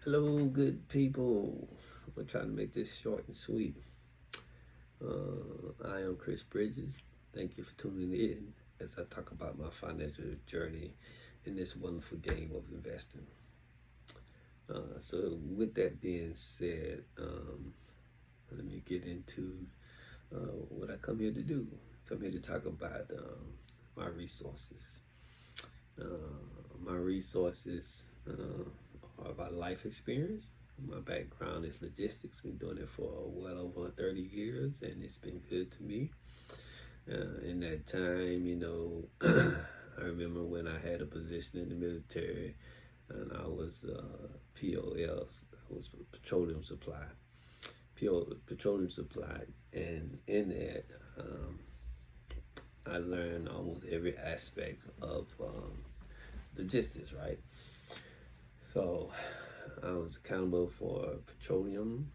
Hello, good people. I'm trying to make this short and sweet. I am Chris Bridges. Thank you for tuning in as I talk about my financial journey in this wonderful game of investing. So, with that being said, let me get into what I come here to do. I come here to talk about my resources. My resources are about life experience. My background is logistics. Been doing it for well over 30 years, and it's been good to me. In that time, I remember when I had a position in the military, and I was POLs. I was petroleum supply, petroleum supply, and in that, I learned almost every aspect of logistics. Right, so I was accountable for petroleum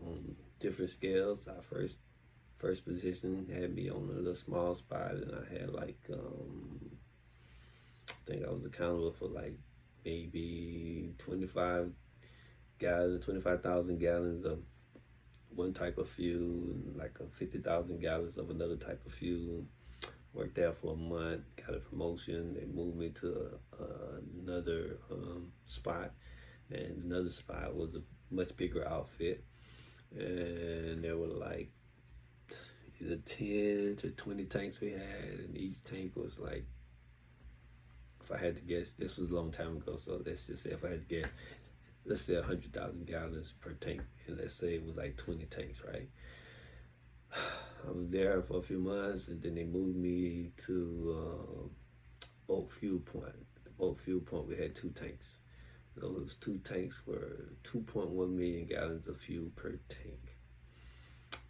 on different scales. Our first position had me on a little small spot, and I had I think I was accountable for like maybe 25,000 gallons of one type of fuel, and like 50,000 gallons of another type of fuel. Worked there for a month, got a promotion. They moved me to another spot, and another spot was a much bigger outfit, and there were like either 10 to 20 tanks we had, and each tank was like, if I had to guess, this was a long time ago, so let's just say if I had to guess, let's say 100,000 gallons per tank, and let's say it was like 20 tanks, right? I was there for a few months, and then they moved me to Bulk Fuel Point. At the Bulk Fuel Point, we had two tanks. Those two tanks were 2.1 million gallons of fuel per tank.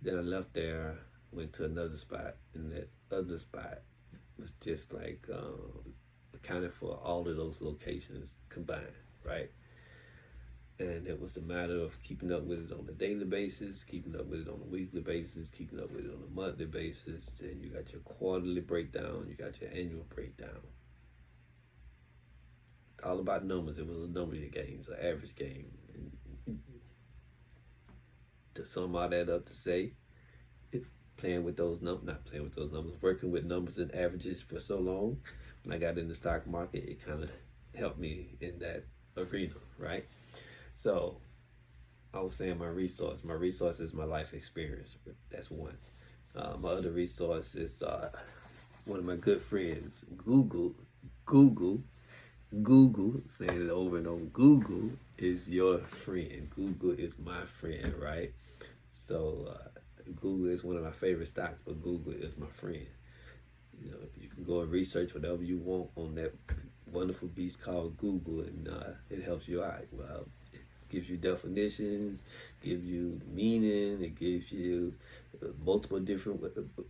Then I left there, went to another spot, and that other spot was just like accounted for all of those locations combined, right? And it was a matter of keeping up with it on a daily basis, keeping up with it on a weekly basis, keeping up with it on a monthly basis. And you got your quarterly breakdown, you got your annual breakdown. All about numbers. It was a number game, an average game. And to sum all that up to say, playing with those numbers, not playing with those numbers, working with numbers and averages for so long, when I got in the stock market, it kind of helped me in that arena, right? So I was saying my resource is my life experience. That's one. My other resource is one of my good friends, Google, saying it over and over. Google is your friend. Google is my friend, right? So Google is one of my favorite stocks, but Google is my friend. You can go and research whatever you want on that wonderful beast called Google, and it helps you out. Well, it gives you definitions, gives you meaning, it gives you multiple different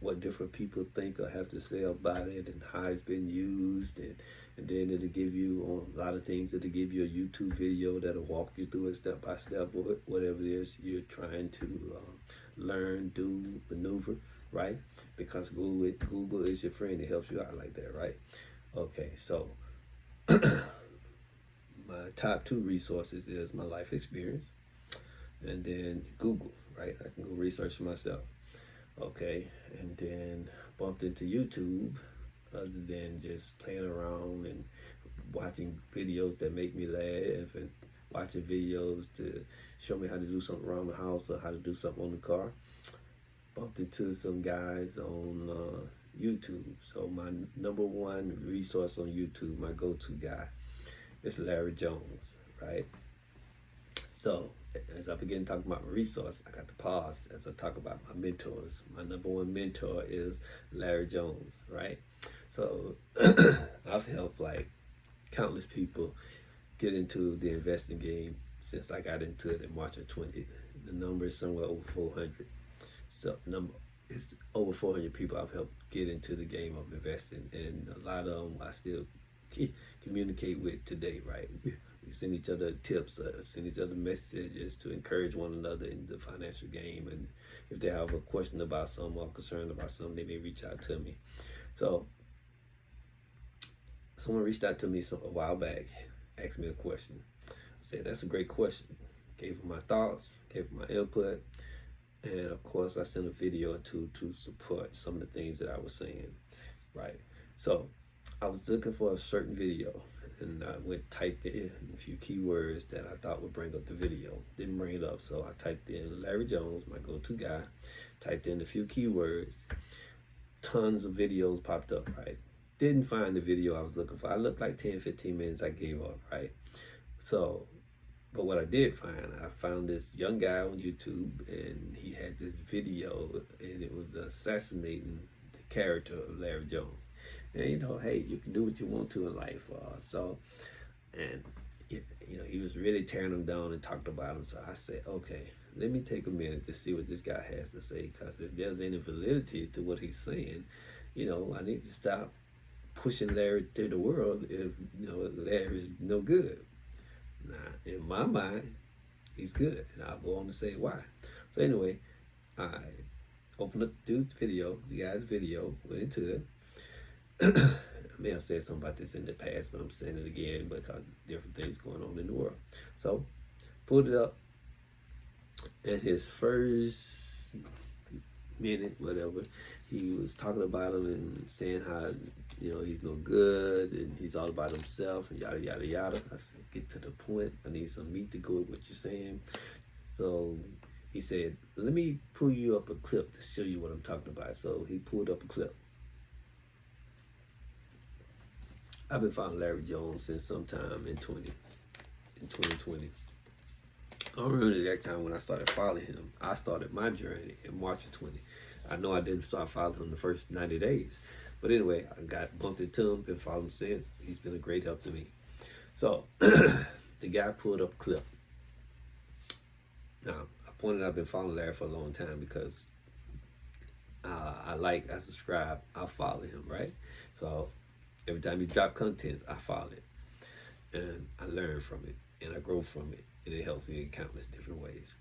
what different people think or have to say about it, and how it's been used, and then it'll give you on a lot of things. It'll give you a YouTube video that'll walk you through it step by step, whatever it is you're trying to learn, do, maneuver, right? Because Google is your friend. It helps you out like that, right? Okay, so my top two resources is my life experience, and then Google, right? I can go research for myself. Okay, and then bumped into YouTube, other than just playing around and watching videos that make me laugh, and watching videos to show me how to do something around the house or how to do something on the car. Bumped into some guys on YouTube. So my number one resource on YouTube, my go-to guy, is Larry Jones, right? So as I begin talking about my resource, I got to pause as I talk about my mentors. My number one mentor is Larry Jones, right? So I've helped like countless people get into the investing game since I got into it in March of 20. The number is somewhere over 400. So it's over 400 people I've helped get into the game of investing, and a lot of them I still communicate with today, right? We send each other tips, send each other messages to encourage one another in the financial game, and if they have a question about something or concerned about something, they may reach out to me. So someone reached out to me a while back, asked me a question. said, that's a great question. Gave him my thoughts, gave him my input, and of course I sent a video or two to support some of the things that I was saying, right? So I was looking for a certain video, and I typed in a few keywords that I thought would bring up the video. Didn't bring it up, so I typed in Larry Jones, my go-to guy, typed in a few keywords. Tons of videos popped up, right? Didn't find the video I was looking for. I looked like 10, 15 minutes, I gave up, right? So, but what I did find, I found this young guy on YouTube, and he had this video, and it was assassinating the character of Larry Jones. And you know, hey, you can do what you want to in life. And you know, he was really tearing him down and talked about him. So I said, okay, let me take a minute to see what this guy has to say, because if there's any validity to what he's saying, you know, I need to stop pushing Larry to the world if, you know, Larry's no good. Now, in my mind, he's good, and I'll go on to say why. So anyway, I opened up the dude's video, the guy's video, went into it. I may have said something about this in the past, but I'm saying it again because different things going on in the world. So, pulled it up, and his first minute, whatever, he was talking about him and saying how, you know, he's no good and he's all about himself and yada yada yada. I said, get to the point. I need some meat to go with what you're saying. So he said, let me pull you up a clip to show you what I'm talking about. So he pulled up a clip. I've been following Larry Jones since sometime in 2020. I don't remember the exact time when I started following him. I started my journey in March of 20. I know I didn't start following him the first 90 days. But anyway, I got bumped into him, been following him since. He's been a great help to me. So, the guy pulled up a clip. Now, I've been following Larry for a long time because I subscribe, I follow him, right? So, every time he drop content, I follow it. And I learn from it, and I grow from it, and it helps me in countless different ways.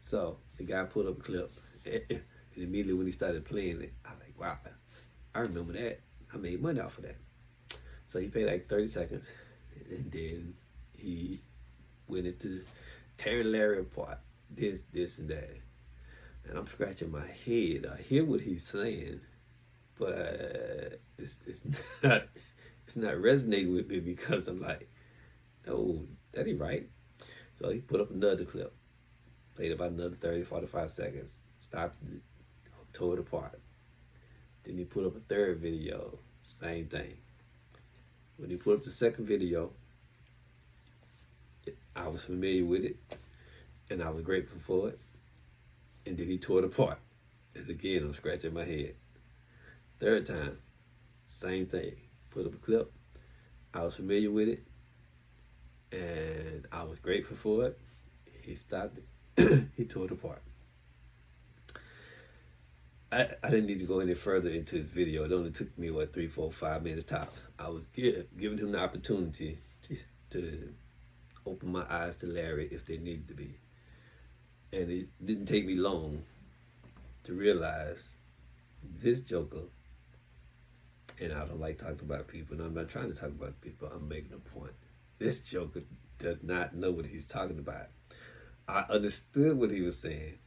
So, the guy pulled up a clip, and immediately when he started playing it, I was like, wow, I remember that. I made money off of that. So he played like 30 seconds, and then he went into tearing Larry apart, this, and that. And I'm scratching my head. I hear what he's saying, but it's not resonating with me because I'm like, no, that ain't right. So he put up another clip, played about another 30, 45 seconds, stopped it, tore it apart. Then he put up a third video, same thing. When he put up the second video, I was familiar with it, and I was grateful for it. And then he tore it apart. And again, I'm scratching my head. Third time, same thing. Put up a clip. I was familiar with it, and I was grateful for it. He stopped it. He tore it apart. I didn't need to go any further into this video. It only took me, 3, 4, 5 minutes tops. I was giving him the opportunity to open my eyes to Larry if they needed to be. And it didn't take me long to realize this joker, and I don't like talking about people, and I'm not trying to talk about people, I'm making a point. This joker does not know what he's talking about. I understood what he was saying,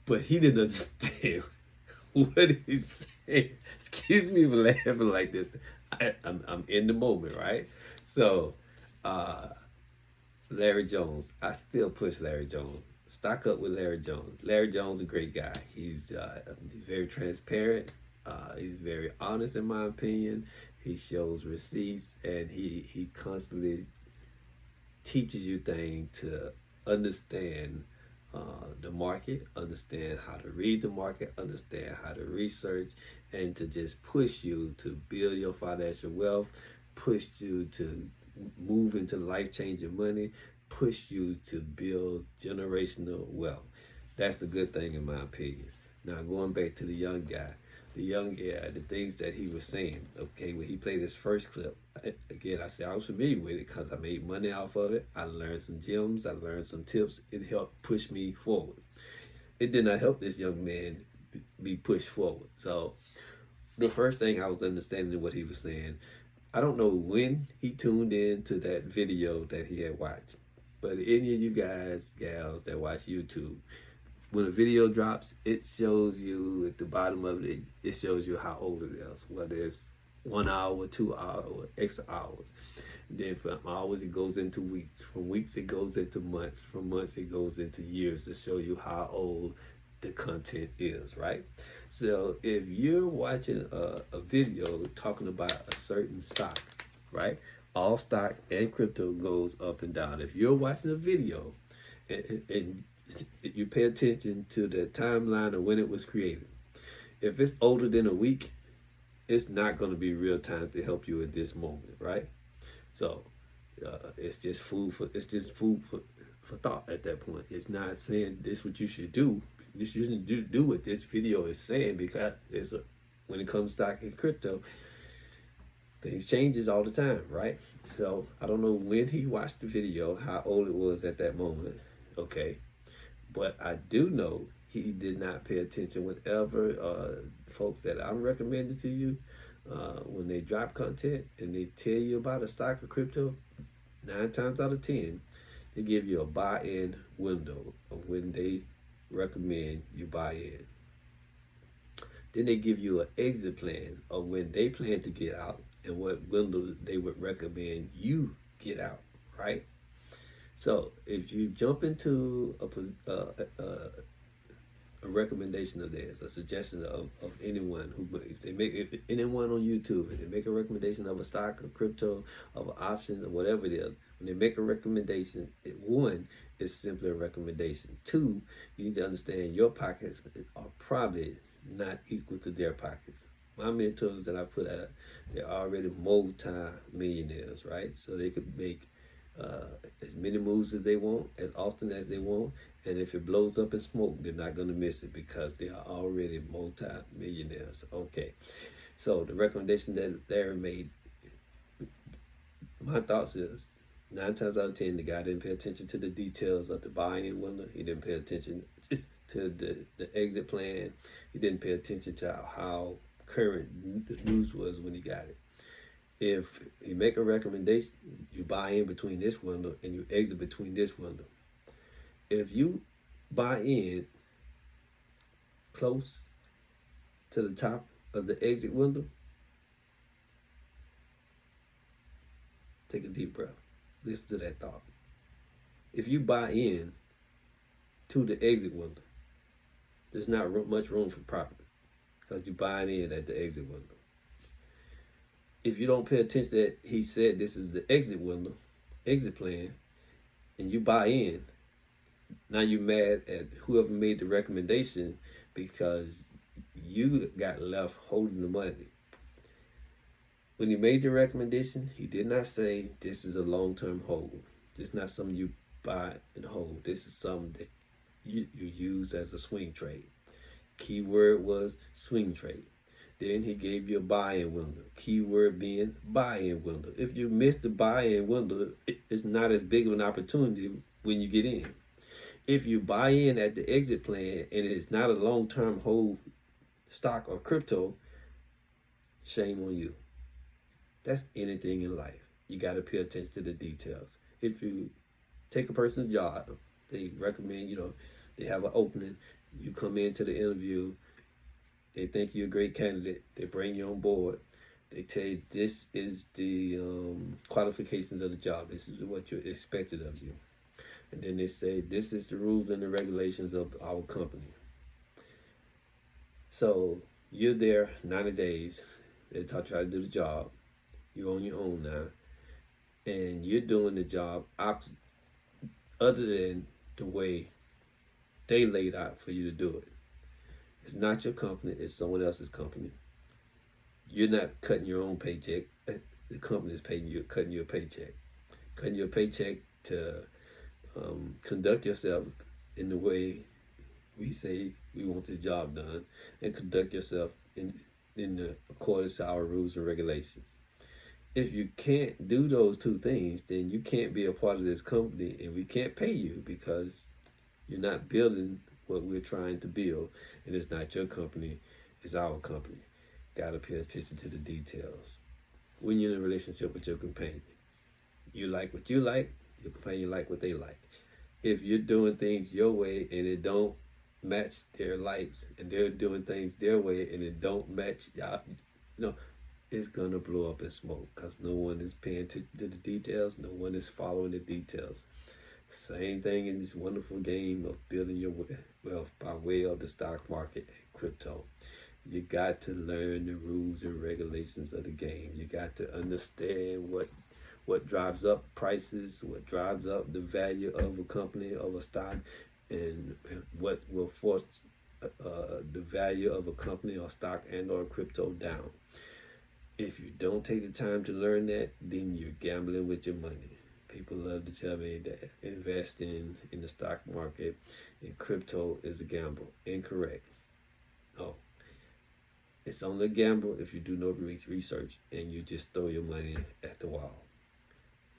but he didn't understand what he's saying. Excuse me for laughing like this. I'm in the moment, right? So, Larry Jones. I still push Larry Jones. Stock up with Larry Jones. Larry Jones is a great guy. He's very transparent. He's very honest, in my opinion. He shows receipts, and he constantly teaches you things to understand the market, understand how to read the market, understand how to research, and to just push you to build your financial wealth, push you to move into life-changing money, push you to build generational wealth. That's a good thing in my opinion. Now, going back to the young guy, the things that he was saying, okay, when he played his first clip, again, I said I was familiar with it because I made money off of it. I learned some gems, I learned some tips. It helped push me forward. It did not help this young man be pushed forward. So the first thing I was understanding what he was saying, I don't know when he tuned in to that video that he had watched, but any of you guys, gals that watch YouTube, when a video drops, it shows you at the bottom of it, it shows you how old it is, whether it's 1 hour, 2 hours, or extra hours. Then from hours, it goes into weeks. From weeks, it goes into months. From months, it goes into years to show you how old the content is, right? So if you're watching a video talking about a certain stock, right? All stock and crypto goes up and down. If you're watching a video and you pay attention to the timeline of when it was created, if it's older than a week, it's not going to be real time to help you at this moment, right? So it's just food for thought at that point. It's not saying this what you should do. This you shouldn't do what this video is saying, because when it comes to stock and crypto, things changes all the time, right? So I don't know when he watched the video, how old it was at that moment, okay? But I do know he did not pay attention whenever folks that I'm recommending to you, when they drop content and they tell you about a stock or crypto, 9 times out of 10, they give you a buy-in window of when they recommend you buy in. Then they give you an exit plan of when they plan to get out and what window they would recommend you get out, right? So if you jump into a recommendation of theirs, a suggestion of anyone who, if anyone on YouTube, if they make a recommendation of a stock or crypto, of an option or whatever it is, when they make a recommendation, one, it's simply a recommendation. Two, you need to understand your pockets are probably not equal to their pockets. My mentors that I put out, they're already multi-millionaires, right? So they could make as many moves as they want, as often as they want, and if it blows up in smoke, they're not going to miss it because they are already multi-millionaires. Okay, so the recommendation that Larry made, my thoughts is 9 times out of 10, the guy didn't pay attention to the details of the buy-in window. He didn't pay attention to the exit plan. He didn't pay attention to how current the news was when he got it. If you make a recommendation, you buy in between this window and you exit between this window. If you buy in close to the top of the exit window, take a deep breath. Listen to that thought. If you buy in to the exit window, there's not much room for profit because you're buying in at the exit window. If you don't pay attention that he said this is the exit window, exit plan, and you buy in, now you're mad at whoever made the recommendation because you got left holding the money. When he made the recommendation, he did not say this is a long-term hold. This is not something you buy and hold. This is something that you use as a swing trade. Keyword was swing trade. Then he gave you a buy-in window. Keyword being buy-in window. If you miss the buy-in window, it's not as big of an opportunity when you get in. If you buy in at the exit plan and it's not a long-term hold stock or crypto, shame on you. That's anything in life. You got to pay attention to the details. If you take a person's job, they recommend, they have an opening, you come into the interview, they think you're a great candidate, they bring you on board, they tell you this is the qualifications of the job, this is what you're expected of you. And then they say, this is the rules and the regulations of our company. So you're there 90 days, they try to do the job, you're on your own now, and you're doing the job other than the way they laid out for you to do it. It's not your company, it's someone else's company. You're not cutting your own paycheck. The company is cutting you a paycheck. Cutting your paycheck to conduct yourself in the way we say we want this job done, and conduct yourself in the accordance to our rules and regulations. If you can't do those two things, then you can't be a part of this company, and we can't pay you because you're not building what we're trying to build, and it's not your company, it's our company. Got to pay attention to the details. when you're in a relationship with your companion. You like what you like, your companion like what they like. If you're doing things your way and it don't match their likes, and they're doing things their way and it don't match y'all, it's gonna blow up in smoke because no one is paying attention to the details, no one is following the details. Same thing in this wonderful game of building your wealth by way of the stock market and crypto. You got to learn the rules and regulations of the game. You got to understand what drives up prices, what drives up the value of a company, of a stock, and what will force the value of a company or stock and or crypto down. If you don't take the time to learn that, then you're gambling with your money. People love to tell me that investing in the stock market and crypto is a gamble. Incorrect. No. It's only a gamble if you do no research and you just throw your money at the wall.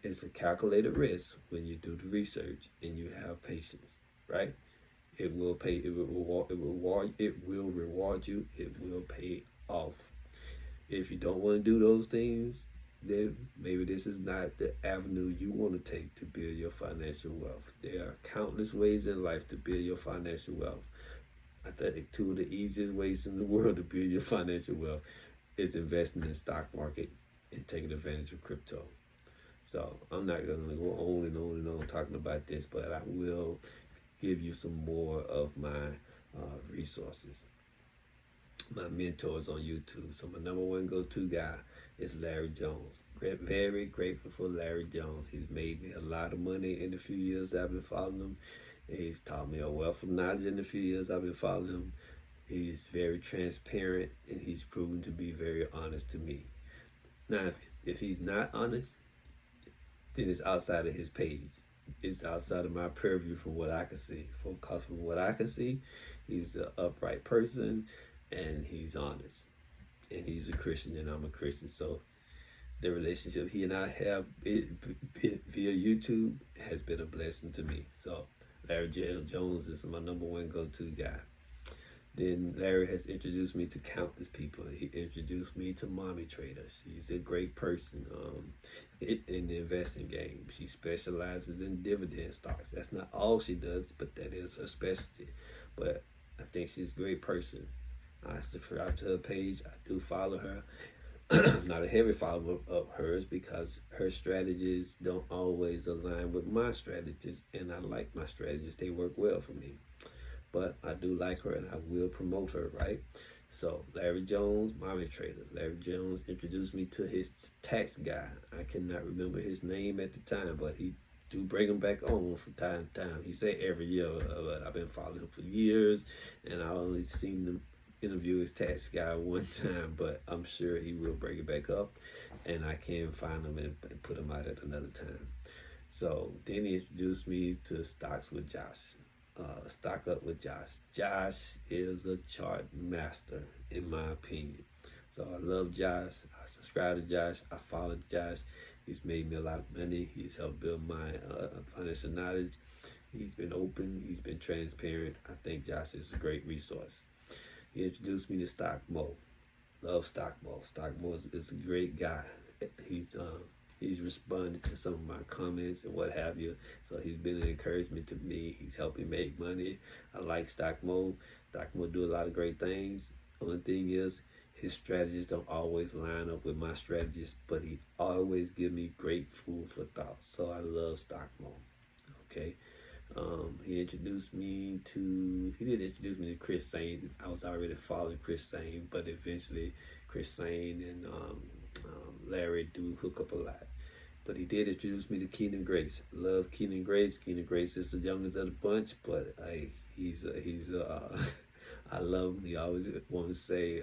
It's a calculated risk when you do the research and you have patience, right? It will pay. It will reward you. It will pay off. If you don't want to do those things, then maybe this is not the avenue you want to take to build your financial wealth. There are countless ways in life to build your financial wealth. I think two of the easiest ways in the world to build your financial wealth is investing in the stock market and taking advantage of crypto. So I'm not going to go on and on and on talking about this, but I will give you some more of my resources. My mentors on YouTube. So my number one go-to guy is Larry Jones. Very grateful for Larry Jones. He's made me a lot of money in the few years that I've been following him. He's taught me a wealth of knowledge in the few years I've been following him. He's very transparent and he's proven to be very honest to me. Now, if he's not honest, then it's outside of his page. It's outside of my purview from what I can see. Because from what I can see, he's an upright person and he's honest. And he's a Christian and I'm a Christian. So the relationship he and I have via YouTube has been a blessing to me. So Larry Jones is my number one go-to guy. Then Larry has introduced me to countless people. He introduced me to Mommy Trader. She's a great person in the investing game. She specializes in dividend stocks. That's not all she does, but that is her specialty. But I think she's a great person. I subscribe to her page. I do follow her. I'm not a heavy follower of hers because her strategies don't always align with my strategies, and I like my strategies. They work well for me. But I do like her and I will promote her, right? So Larry Jones, Mommy Trader. Larry Jones introduced me to his tax guy. I cannot remember his name at the time, but he do bring him back on from time to time. He say every year, but I've been following him for years and I only seen him interview his tax guy one time, but I'm sure he will bring it back up and I can find him and put him out at another time. So then he introduced me to Stocks with Josh. Stock Up with Josh. Josh is a chart master, in my opinion. So I love Josh. I subscribe to Josh. I follow Josh. He's made me a lot of money. He's helped build my financial knowledge. He's been open. He's been transparent. I think Josh is a great resource. He introduced me to Stockmo. Love Stockmo. Stockmo is a great guy. He's responded to some of my comments and what have you. So he's been an encouragement to me. He's helped me make money. I like Stockmo. Stockmo do a lot of great things. Only thing is, his strategies don't always line up with my strategies, but he always give me great food for thought. So I love Stockmo. Okay. He did introduce me to Chris Sane. I was already following Chris Sane, but eventually Chris Sane and Larry do hook up a lot. But he did introduce me to Keenan Grace. Love Keenan Grace. Keenan Grace is the youngest of the bunch, but I love him. He always want to say,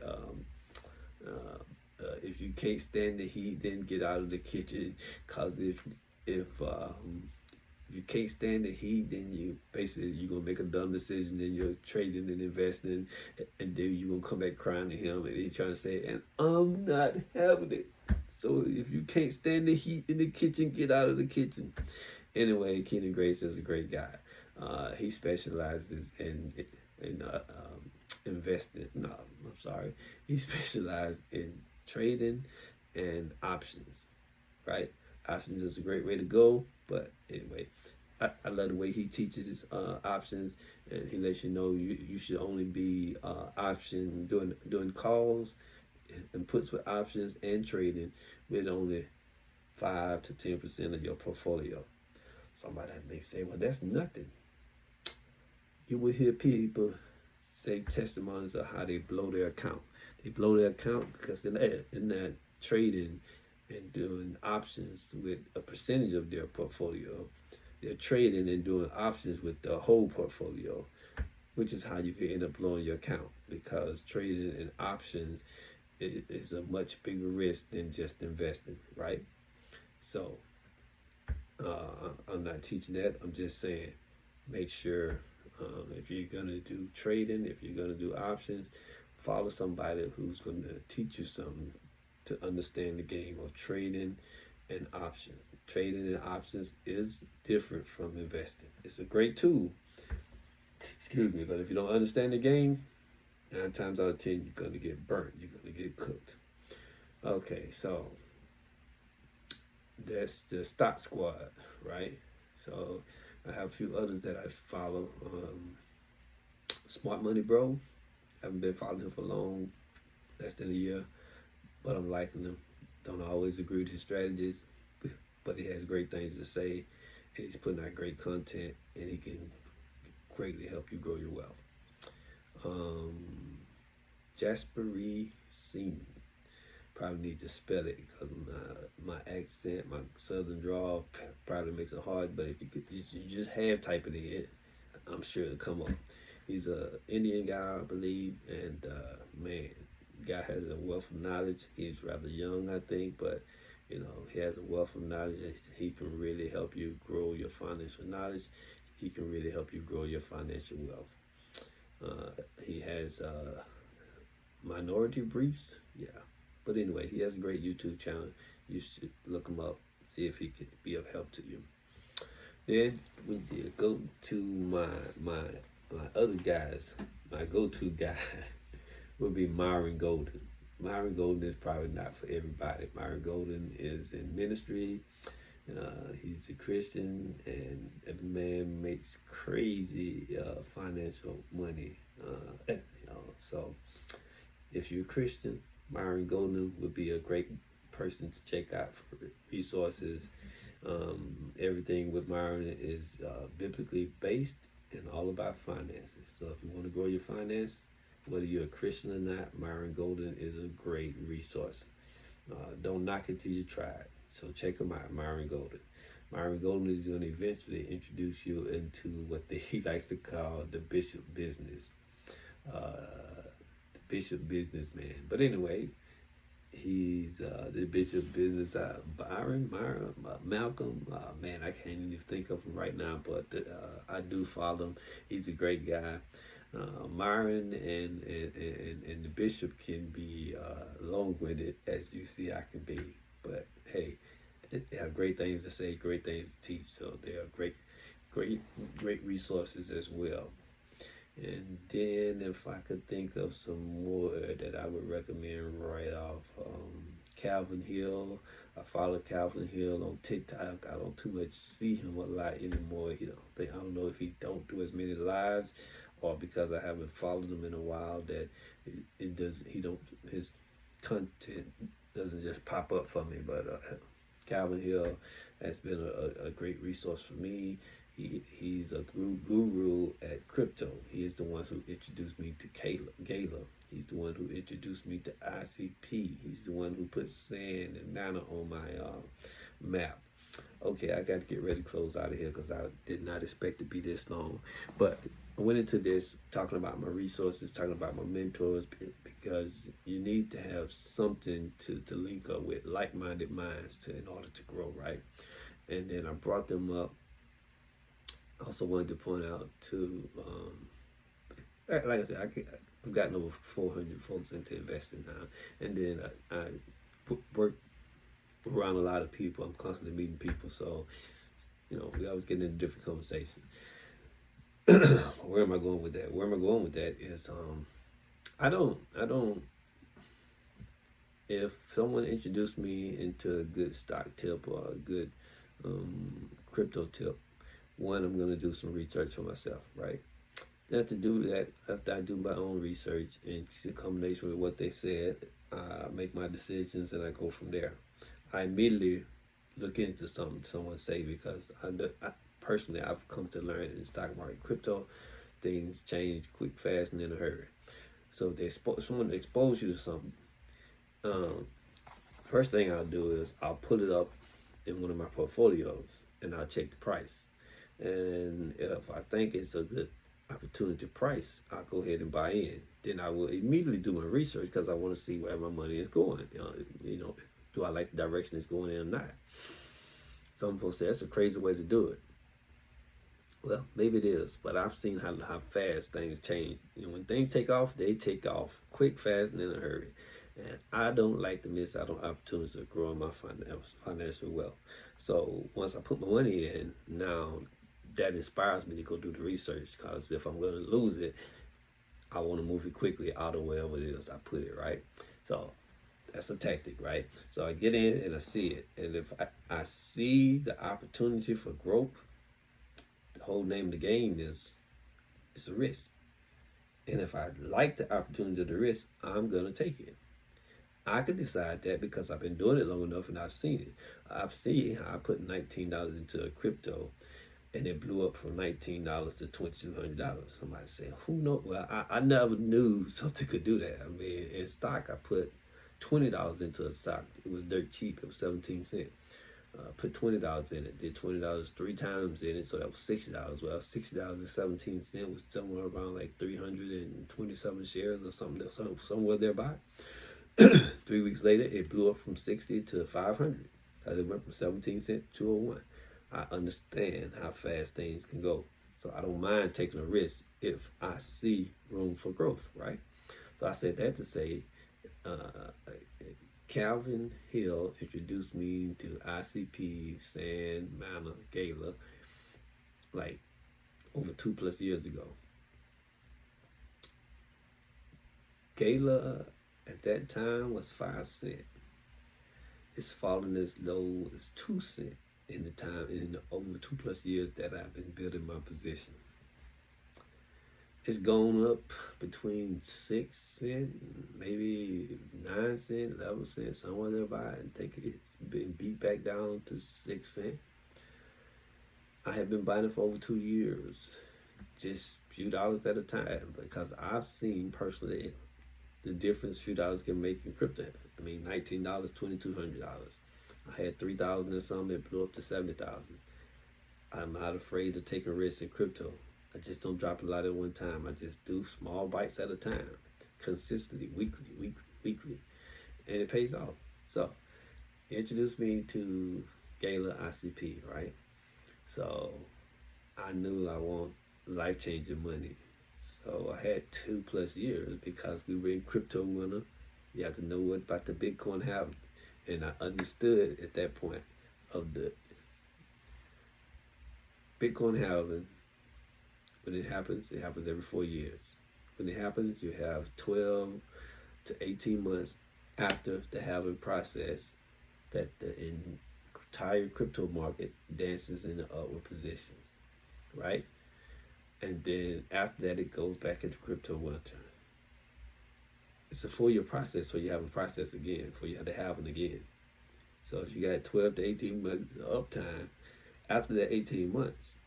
if you can't stand the heat, then get out of the kitchen. Cause if you can't stand the heat, then you're gonna make a dumb decision and you're trading and investing, and then you're gonna come back crying to him and he's trying to say, and I'm not having it. So if you can't stand the heat in the kitchen, get out of the kitchen. Anyway, Keenan Grace is a great guy. He specializes in investing. No, I'm sorry. He specializes in trading and options, right? Options is a great way to go, but anyway, I love the way he teaches options, and he lets you know you should only be option doing calls and puts with options and trading with only 5 to 10% of your portfolio. Somebody may say, well, that's nothing. You will hear people say testimonies of how they blow their account. They blow their account because they're not trading and doing options with a percentage of their portfolio. They're trading and doing options with the whole portfolio, which is how you can end up blowing your account, because trading and options is a much bigger risk than just investing, right? So I'm not teaching that. I'm just saying, make sure if you're going to do trading, if you're going to do options, follow somebody who's going to teach you something to understand the game of trading and options. Trading and options is different from investing. It's a great tool, excuse me, but if you don't understand the game, 9 times out of 10, you're going to get burnt. You're going to get cooked. Okay, so that's the Stock Squad, right? So I have a few others that I follow. Smart Money Bro, haven't been following him for long, less than a year, but I'm liking him. Don't always agree with his strategies, but he has great things to say, and he's putting out great content, and he can greatly help you grow your wealth. Jaspery Seam. Probably need to spell it because my accent, my southern drawl probably makes it hard. But if you just have type it in, I'm sure it'll come up. He's a Indian guy, I believe, and man, guy has a wealth of knowledge. He's rather young, I think, but you know, he has a wealth of knowledge. He can really help you grow your financial knowledge. He can really help you grow your financial wealth. He has Minority Briefs, yeah. But anyway, he has a great YouTube channel. You should look him up, see if he could be of help to you. Then when you go to my other guys, my go-to guy would be Myron Golden. Myron Golden is probably not for everybody. Myron Golden is in ministry. He's a Christian, and the man makes crazy financial money. So if you're a Christian, Myron Golden would be a great person to check out for resources. Everything with Myron is biblically based and all about finances. So if you want to grow your finance, whether you're a Christian or not, Myron Golden is a great resource. Don't knock it till you try it. So check him out, Myron Golden. Myron Golden is going to eventually introduce you into what he likes to call the bishop business. Bishop businessman. But anyway, he's the bishop business Malcolm. Man, I can't even think of him right now, but I do follow him. He's a great guy. Myron and the bishop can be long-winded, as you see I can be. But hey, they have great things to say, great things to teach. So they are great resources as well. And then if I could think of some more that I would recommend right off, Calvin Hill. I follow Calvin Hill on TikTok. I don't too much see him a lot anymore. I don't know if he don't do as many lives, or because I haven't followed him in a while that his content doesn't just pop up for me. But Calvin Hill has been a great resource for me. He's a guru at crypto. He is the one who introduced me to Gala. He's the one who introduced me to ICP. He's the one who put sand and mana on my map. Okay, I got to get ready to close out of here because I did not expect to be this long. But I went into this talking about my resources, talking about my mentors, because you need to have something to link up with like-minded minds in order to grow, right? And then I brought them up. I also wanted to point out too, like I said, I've gotten over 400 folks into investing now, and then I work around a lot of people. I'm constantly meeting people, so we always get into different conversations. Where am I going with that? Where am I going with that is I don't if someone introduced me into a good stock tip or a good crypto tip, one, I'm going to do some research for myself, right? To do that, after I do my own research in combination with what they said, I make my decisions and I go from there. I immediately look into something someone say, because personally, I've come to learn in the stock market, crypto, things change quick, fast, and in a hurry. So if someone expose you to something, first thing I'll do is I'll put it up in one of my portfolios and I'll check the price. And if I think it's a good opportunity price, I'll go ahead and buy in. Then I will immediately do my research because I want to see where my money is going. Do I like the direction it's going in or not? Some folks say that's a crazy way to do it. Well, maybe it is, but I've seen how fast things change. When things take off, they take off quick, fast, and in a hurry. And I don't like to miss out on opportunities of growing my financial wealth. So once I put my money in, now that inspires me to go do the research, because if I'm going to lose it, I want to move it quickly out of wherever it is I put it, right? So that's a tactic, right? So I get in and I see it. And if I see the opportunity for growth, the whole name of the game is it's a risk. And if I like the opportunity of the risk, I'm going to take it. I can decide that because I've been doing it long enough and I've seen it. I've seen how I put $19 into a crypto and it blew up from $19 to $2,200. Somebody said, who knows? Well, I never knew something could do that. I mean, in stock, I put $20 into a stock. It was dirt cheap. It was 17 cents. Put $20 in it. Did $20 three times in it, so that was $60. Well, $60.17 was somewhere around like 327 shares or something, somewhere thereby. 3 weeks later, it blew up from 60 to 500. It went from 17 cents to 201. I understand how fast things can go. So I don't mind taking a risk if I see room for growth, right? So I said that to say, Calvin Hill introduced me to ICP, Sand, Manna, Gala, like over 2+ years ago. Gala at that time was 5 cents. It's fallen as low as 2 cents in the time, in the over 2+ years that I've been building my position. It's gone up between 6 cents, maybe 9 cents, 11 cents, somewhere there. I think it's been beat back down to 6 cents. I have been buying it for over 2 years, just a few dollars at a time, because I've seen personally the difference few dollars can make in crypto. I mean, $19, $2,200. I had 3,000 and something, it blew up to 70,000. I'm not afraid to take a risk in crypto. I just don't drop a lot at one time. I just do small bites at a time, consistently, weekly, and it pays off. So, he introduced me to Gala ICP, right? So, I knew I want life-changing money. So, I had 2+ years because we were in crypto winter. You have to know what about the Bitcoin halving. And I understood at that point of the Bitcoin halving. When it happens every 4 years. When it happens, you have 12 to 18 months after the halving process that the entire crypto market dances in the upward positions, right? And then after that, it goes back into crypto winter. It's a 4-year process for you have a process again, for you have to halving again. So if you got 12 to 18 months uptime, after that 18 months,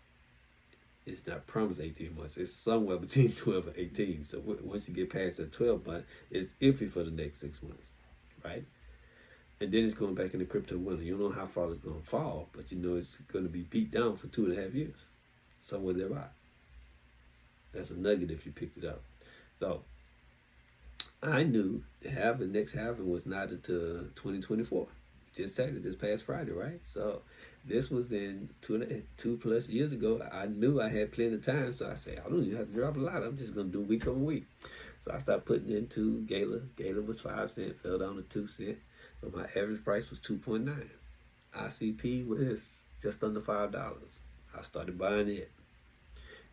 it's not promised 18 months. It's somewhere between 12 and 18. So once you get past that 12 month, it's iffy for the next 6 months, right? And then it's going back into crypto winter. You don't know how far it's going to fall, but you know it's going to be beat down for 2.5 years, somewhere thereby. That's a nugget if you picked it up. So I knew the next halving was not until 2024. Just said it this past Friday, right? So this was in 2+ years ago. I knew I had plenty of time, so I said, I don't even have to drop a lot. I'm just going to do week over week. So I started putting into Gala. Gala was 5 cents, fell down to 2 cents. So my average price was 2.9. ICP was just under $5. I started buying it.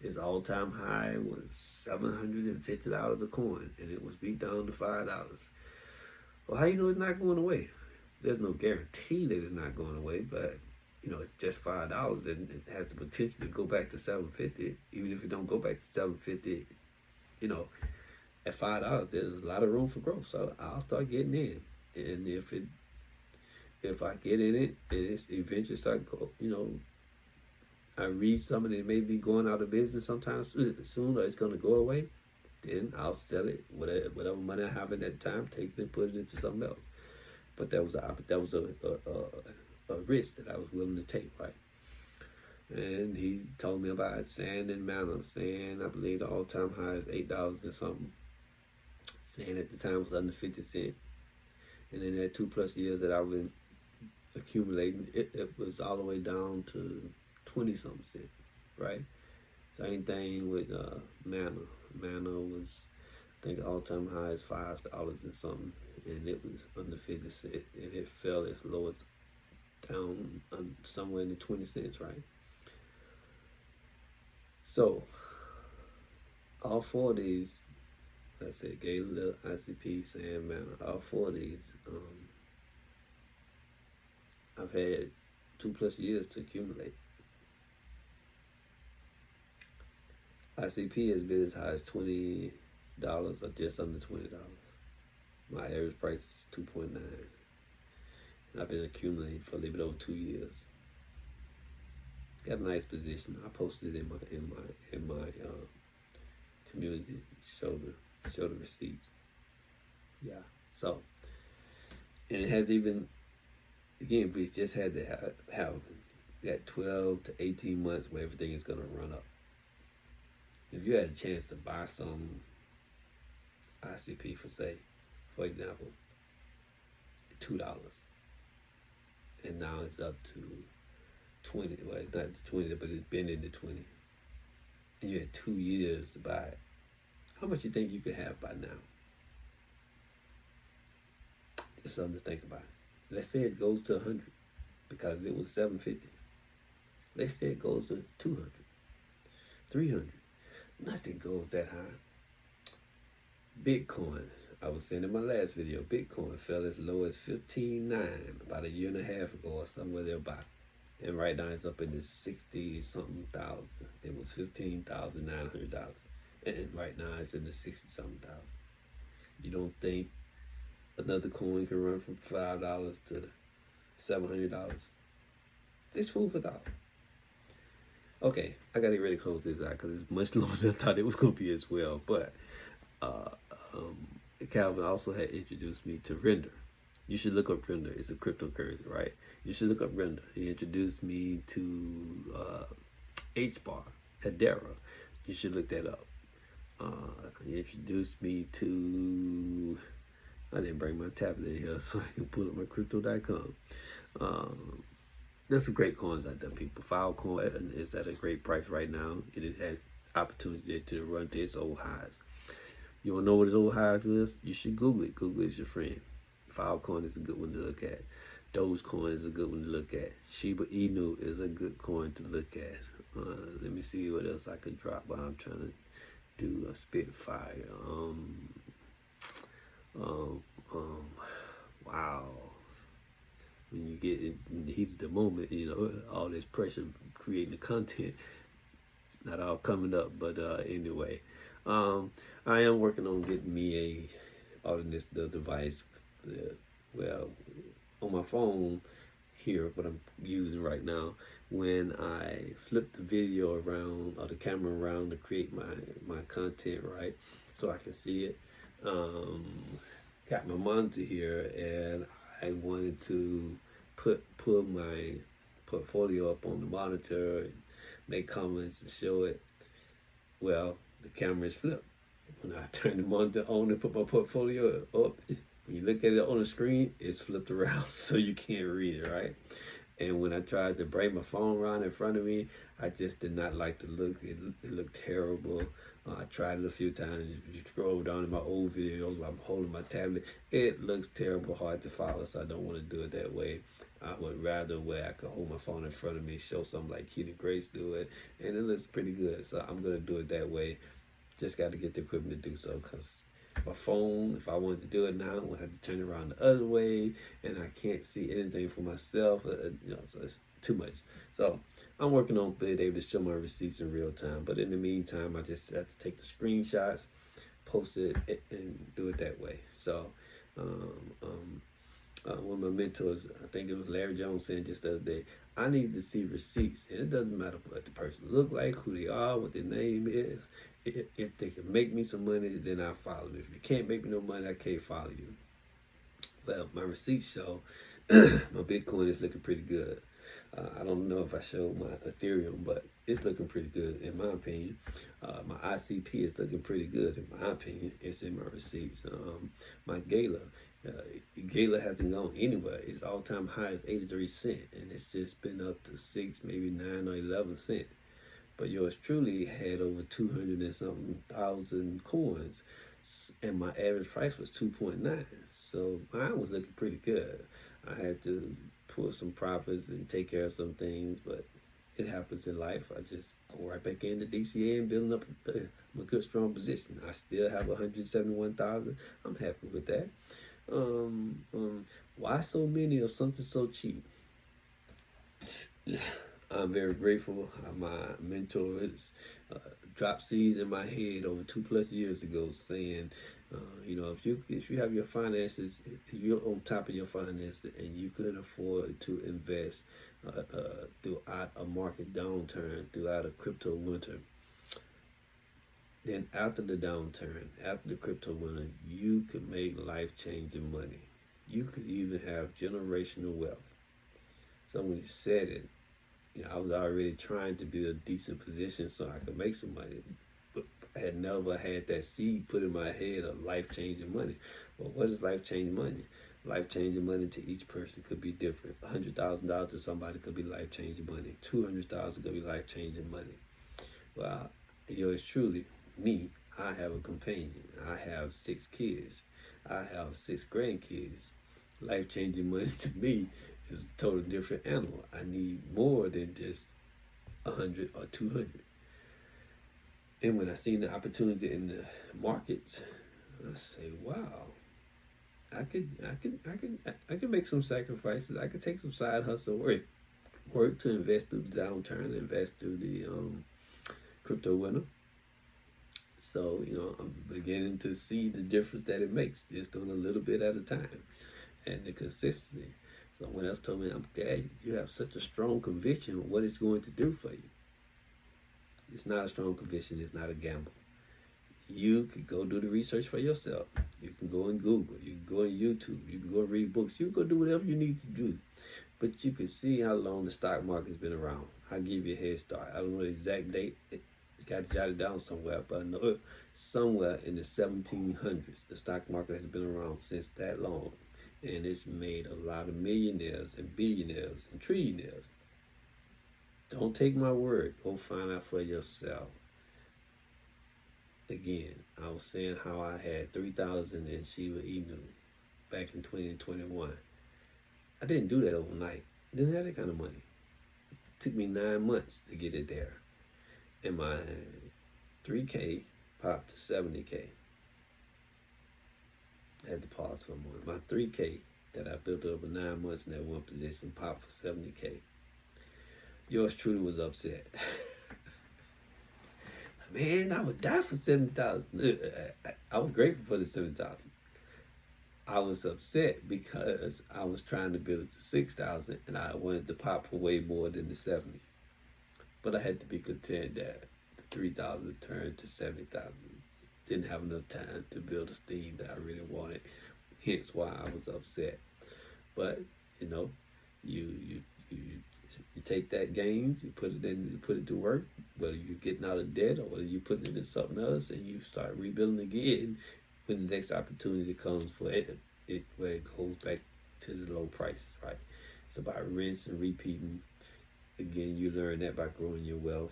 Its all-time high was $750 a coin, and it was beat down to $5. Well, how you know it's not going away? There's no guarantee that it's not going away, but it's just $5 and it has the potential to go back to 750. Even if it don't go back to 750, you know, at $5, there's a lot of room for growth. So I'll start getting in, and if I get in it, and it's eventually start I read something that may be going out of business sometime soon, or it's going to go away, then I'll sell it. Whatever money I have at that time, take it and put it into something else. But that was a risk that I was willing to take, right? And he told me about sand and manna. Sand, I believe the all-time high is $8 and something. Sand at the time was under 50 cents. And in that 2+ years that I've been accumulating, it was all the way down to 20-something cents, right? Same thing with manna. Manna was, I think, all-time high is $5 and something, and it was under 50 cents, and it fell as low as down somewhere in the 20 cents, right? So, all four of these, like I said, Gator, ICP, Sand, Manna, all four of these, I've had 2+ years to accumulate. ICP has been as high as $20 or just under $20. My average price is 2.9, and I've been accumulating for a little bit over 2 years. Got a nice position. I posted it in my community. Show the receipts. Yeah. So, and it has even, again, we just had to have that 12 to 18 months where everything is going to run up. If you had a chance to buy some ICP for example, $2, and now it's up to 20. Well, it's not 20, but it's been in the 20. And you had 2 years to buy it. How much you think you could have by now? Just something to think about. Let's say it goes to 100 because it was 750. Let's say it goes to 200, 300. Nothing goes that high. Bitcoin, I was saying in my last video, Bitcoin fell as low as 15.9 about a year and a half ago or somewhere thereabout. And right now it's up in the 60-something thousand. It was $15,900. And right now it's in the 60-something thousand. You don't think another coin can run from $5 to $700? It's food for thought. Okay, I gotta get ready to close this out because it's much longer than I thought it was gonna be as well. But Calvin also had introduced me to Render. You should look up Render. It's a cryptocurrency, right? You should look up Render. He introduced me to HBAR, Hedera. You should look that up. He introduced me to, I didn't bring my tablet in here so I can pull up my crypto.com. There's some great coins out there, people. Filecoin is at a great price right now. It has opportunity to run to its old highs. You want to know what its old highs is? You should Google it. Google is your friend. Filecoin is a good one to look at. Dogecoin is a good one to look at. Shiba Inu is a good coin to look at. Let me see what else I could drop while I'm trying to do a Spitfire. Wow. When you get in the heat of the moment, all this pressure creating the content, it's not all coming up. But anyway, I am working on getting me the device. Well, on my phone here, what I'm using right now, when I flip the video around or the camera around to create my content, right, so I can see it. Got my monitor here, and I wanted to put my portfolio up on the monitor and make comments and show it. Well, the camera is flipped. When I turn the monitor on and put my portfolio up, when you look at it on the screen, it's flipped around so you can't read it, right? And when I tried to bring my phone around in front of me, I just did not like the look. It looked terrible. I tried it a few times. You scroll down in my old videos while I'm holding my tablet. It looks terrible, hard to follow, so I don't want to do it that way. I would rather where I could hold my phone in front of me, show something like Keita Grace do it, and it looks pretty good. So I'm going to do it that way. Just got to get the equipment to do so because My phone, if I wanted to do it now, I would have to turn it around the other way, and I can't see anything for myself. So it's too much. So I'm working on being able to show my receipts in real time. But in the meantime, I just have to take the screenshots, post it, and do it that way. So one of my mentors, I think it was Larry Jones, saying just the other day, I need to see receipts, and it doesn't matter what the person look like, who they are, what their name is. If they can make me some money, then I follow them. If you can't make me no money, I can't follow you. Well, my receipts show my Bitcoin is looking pretty good. I don't know if I showed my Ethereum, but it's looking pretty good in my opinion. My ICP is looking pretty good in my opinion. It's in my receipts. My Gala, Gala hasn't gone anywhere. Its all-time high is 83 cents, and it's just been up to 6, maybe 9 or 11 cents. But yours truly had over 200 and something thousand coins, and my average price was 2.9. So mine was looking pretty good. I had to pull some profits and take care of some things, but it happens in life. I just go right back into DCA and building up a good, strong position. I still have 171,000. I'm happy with that. Why so many of something so cheap? I'm very grateful. My mentors dropped seeds in my head over 2+ years ago, saying, if you have your finances, if you're on top of your finances, and you could afford to invest throughout a market downturn, throughout a crypto winter, then after the downturn, after the crypto winter, you could make life-changing money. You could even have generational wealth. So when he said it, I was already trying to build a decent position so I could make some money, but I had never had that seed put in my head of life-changing money. Well, what is life-changing money? Life-changing money to each person could be different. $100,000 to somebody could be life-changing money. $200,000 could be life-changing money. Well, yours truly, me, I have a companion. I have 6 kids. I have 6 grandkids. Life-changing money to me is a totally different animal. I need more than just 100 or 200. And when I seen the opportunity in the markets, I say, wow, I could make some sacrifices. I could take some side hustle work to invest through the downturn, invest through the crypto winter. So, I'm beginning to see the difference that it makes, just doing a little bit at a time, and the consistency. Someone else told me, I'm glad you have such a strong conviction of what it's going to do for you. It's not a strong conviction. It's not a gamble. You can go do the research for yourself. You can go on Google. You can go on YouTube. You can go read books. You can go do whatever you need to do. But you can see how long the stock market's been around. I'll give you a head start. I don't know the exact date. It's got jotted down somewhere, but I know somewhere in the 1700s, the stock market has been around since that long. And it's made a lot of millionaires and billionaires and trillionaires. Don't take my word. Go find out for yourself. Again, I was saying how I had 3,000 in Shiba Inu back in 2021. I didn't do that overnight. I didn't have that kind of money. It took me 9 months to get it there. And my 3K popped to 70K. I had to pause for a moment. My 3K that I built over 9 months in that one position popped for 70K. Yours truly was upset. Man, I would die for 70,000. I was grateful for the 70,000. I was upset because I was trying to build it to 6,000 and I wanted to pop for way more than the 70. But I had to be content that the 3,000 turned to 70,000. Didn't have enough time to build a steam that I really wanted. Hence why I was upset. But you take that gains, you put it to work, whether you're getting out of debt or whether you're putting it in something else, and you start rebuilding again when the next opportunity comes for it where it goes back to the low prices, right? It's about rinse and repeating. Again, you learn that by growing your wealth.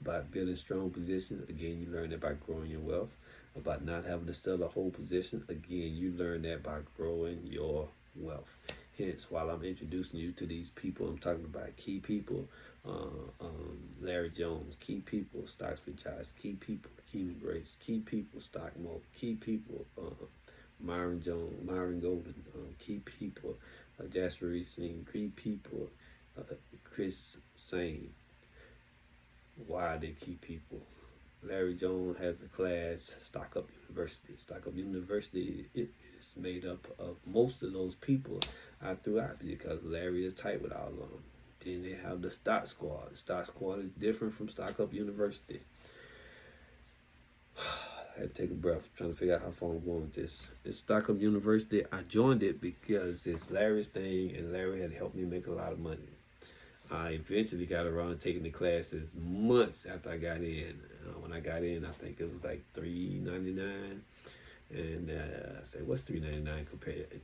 By building strong positions, again, you learn that by growing your wealth. About not having to sell a whole position, again, you learn that by growing your wealth. Hence, while I'm introducing you to these people, I'm talking about key people, Larry Jones. Key people, Stocks with Josh. Key people, Keena Grace. Key people, Stock Mo. Key people, Myron Jones, Myron Golden. Key people, Jasper Reese Singh. Key people, Chris Sane. Why are they key people? Larry Jones has a class, Stock Up University. Stock Up University is made up of most of those people I threw out because Larry is tight with all of them. Then they have the Stock Squad. The Stock Squad is different from Stock Up University. I had to take a breath trying to figure out how far I'm going with this. It's Stock Up University. I joined it because it's Larry's thing, and Larry had helped me make a lot of money. I eventually got around to taking the classes months after I got in. When I got in, I think it was like $3.99, and I said, "What's $3.99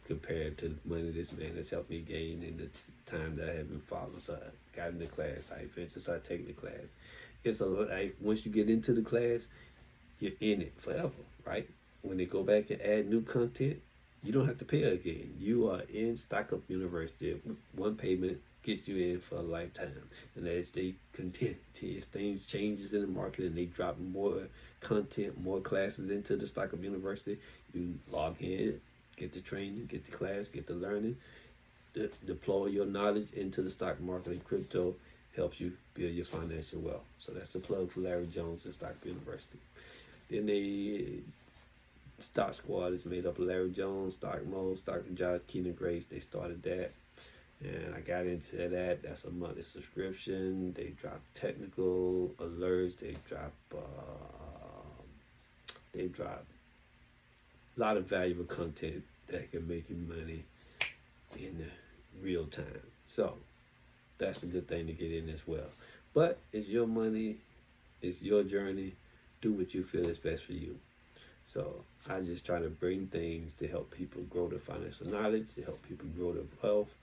compared to the money this man has helped me gain in the time that I have been following?" So I got in the class. I eventually started taking the class. It's once you get into the class, you're in it forever, right? When they go back and add new content, you don't have to pay again. You are in Stock Up University. One payment gets you in for a lifetime. And as they continue, as things changes in the market and they drop more content, more classes into the Stock Up University, you log in, get the training, get the class, get the learning, deploy your knowledge into the stock market, and crypto helps you build your financial wealth. So that's the plug for Larry Jones and Stock Up University. Then the Stock Squad is made up of Larry Jones, Stock Mo, Stock with Josh, Keena Grace. They started that. And I got into that. That's a monthly subscription. They drop technical alerts. They drop a lot of valuable content that can make you money in real time. So that's a good thing to get in as well. But it's your money. It's your journey. Do what you feel is best for you. So I just try to bring things to help people grow their financial knowledge, to help people grow their wealth,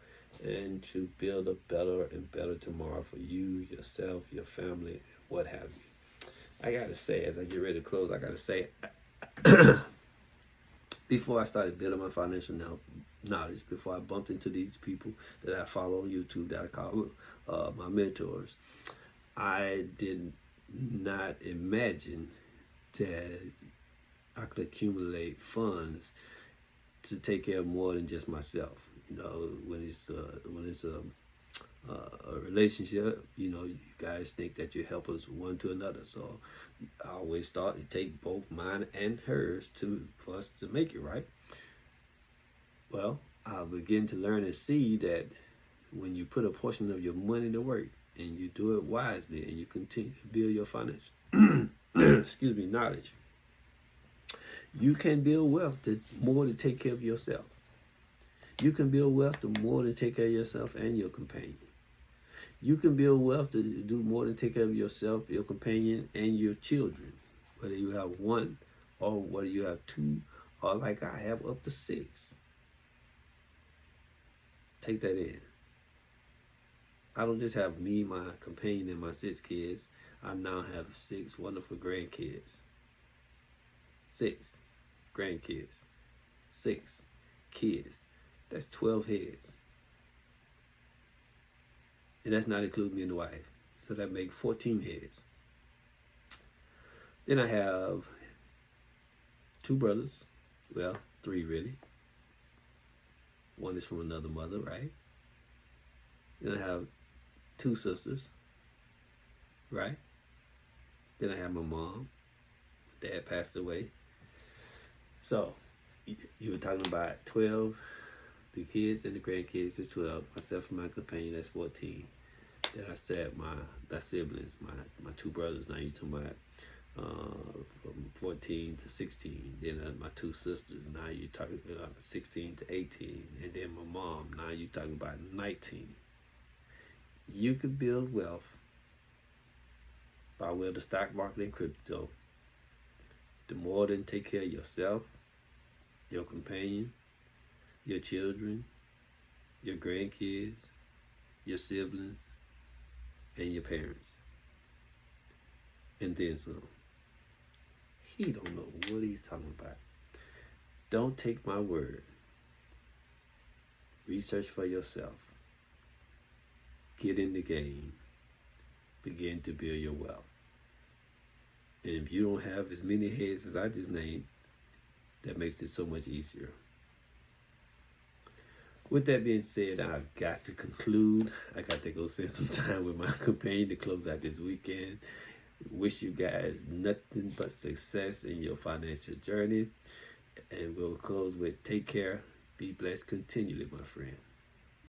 and to build a better and better tomorrow for you, yourself, your family, what have you. I gotta say, as I get ready to close, I gotta say, before I started building my financial knowledge, before I bumped into these people that I follow on YouTube that I call my mentors, I did not imagine that I could accumulate funds to take care of more than just myself. You know, when it's a relationship, you know, you guys think that you help us one to another. So I always thought it take both mine and hers for us to make it, right? Well, I begin to learn and see that when you put a portion of your money to work and you do it wisely and you continue to build your financial knowledge, you can build wealth more to take care of yourself. You can build wealth to more to take care of yourself and your companion. You can build wealth to do more than take care of yourself, your companion, and your children. Whether you have one or whether you have two, or like I have up to 6. Take that in. I don't just have me, my companion, and my 6 kids. I now have 6 wonderful grandkids. 6 grandkids. 6 kids. That's 12 heads. And that's not including me and the wife. So that makes 14 heads. Then I have 2 brothers. Well, 3 really. One is from another mother, right? Then I have 2 sisters, right? Then I have my mom. My dad passed away. So you were talking about 12. The kids and the grandkids is 12. Myself and my companion, that's 14. Then I said my siblings, my 2 brothers. Now you're talking about from 14 to 16. Then my 2 sisters. Now you're talking about 16 to 18. And then my mom. Now you're talking about 19. You can build wealth by way of the stock market and crypto. The more than take care of yourself, your companion, your children, your grandkids, your siblings, and your parents. And then some. He don't know what he's talking about. Don't take my word. Research for yourself. Get in the game. begin to build your wealth. And if you don't have as many heads as I just named, that makes it so much easier. With that being said, I've got to conclude. I got to go spend some time with my companion to close out this weekend. Wish you guys nothing but success in your financial journey. And we'll close with take care. Be blessed continually, my friend.